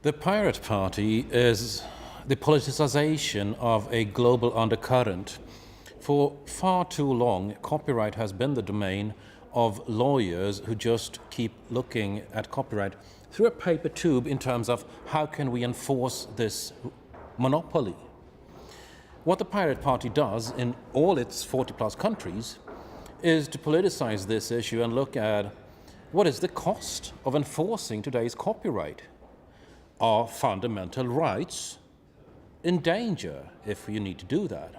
The Pirate Party is the politicization of a global undercurrent. For far too long, copyright has been the domain of lawyers who just keep looking at copyright through a paper tube in terms of how can we enforce this monopoly. What the Pirate Party does in all its 40-plus countries is to politicize this issue and look at what is the cost of enforcing today's copyright. Are fundamental rights in danger if you need to do that?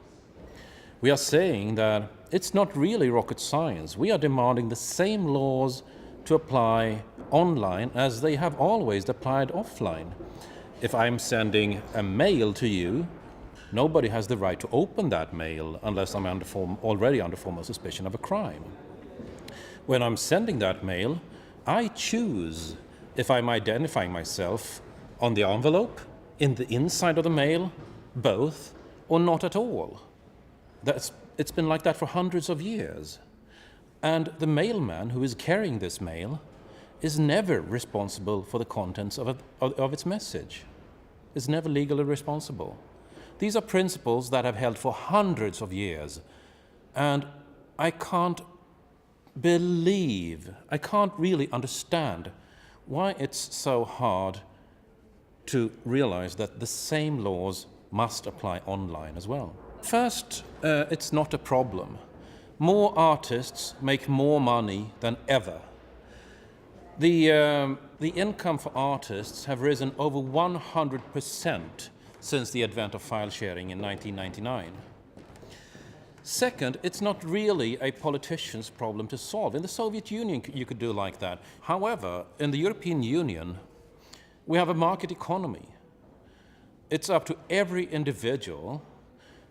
We are saying that it's not really rocket science. We are demanding the same laws to apply online as they have always applied offline. If I'm sending a mail to you, nobody has the right to open that mail unless I'm already under formal suspicion of a crime. When I'm sending that mail, I choose if I'm identifying myself on the envelope, in the inside of the mail, both, or not at all. It's been like that for hundreds of years. And the mailman who is carrying this mail is never responsible for the contents of its message. Is never legally responsible. These are principles that have held for hundreds of years. And I can't really understand why it's so hard to realize that the same laws must apply online as well. First, it's not a problem. More artists make more money than ever. The income for artists have risen over 100% since the advent of file sharing in 1999. Second, it's not really a politician's problem to solve. In the Soviet Union, you could do like that. However, in the European Union, we have a market economy. It's up to every individual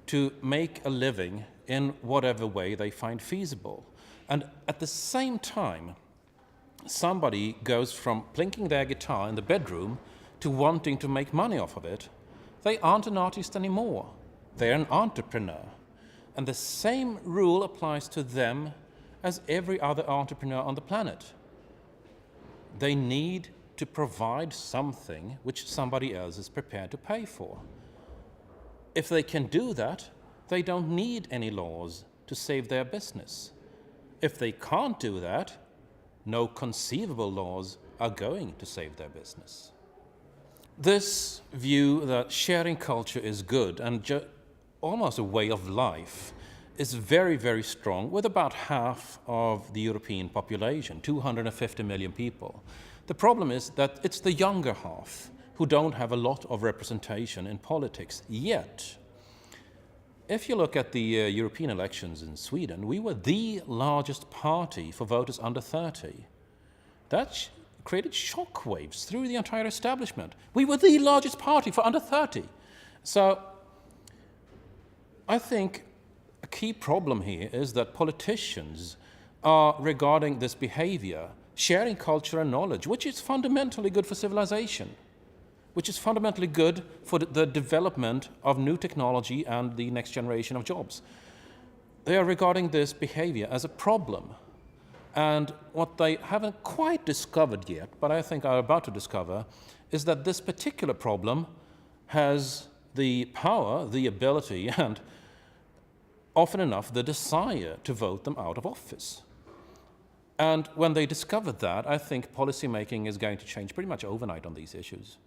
to make a living in whatever way they find feasible. And at the same time, somebody goes from plinking their guitar in the bedroom to wanting to make money off of it. They aren't an artist anymore. They're an entrepreneur. And the same rule applies to them as every other entrepreneur on the planet. They need to provide something which somebody else is prepared to pay for. If they can do that, they don't need any laws to save their business. If they can't do that, no conceivable laws are going to save their business. This view that sharing culture is good and almost a way of life is very, very strong with about half of the European population, 250 million people. The problem is that it's the younger half who don't have a lot of representation in politics yet. If you look at the European elections in Sweden, we were the largest party for voters under 30. That created shockwaves through the entire establishment. We were the largest party for under 30. So I think a key problem here is that politicians are regarding this behavior, sharing culture and knowledge, which is fundamentally good for civilization, which is fundamentally good for the development of new technology and the next generation of jobs. They are regarding this behavior as a problem. And what they haven't quite discovered yet, but I think are about to discover, is that this particular problem has the power, the ability, and often enough the desire to vote them out of office. And when they discover that, I think policy making is going to change pretty much overnight on these issues.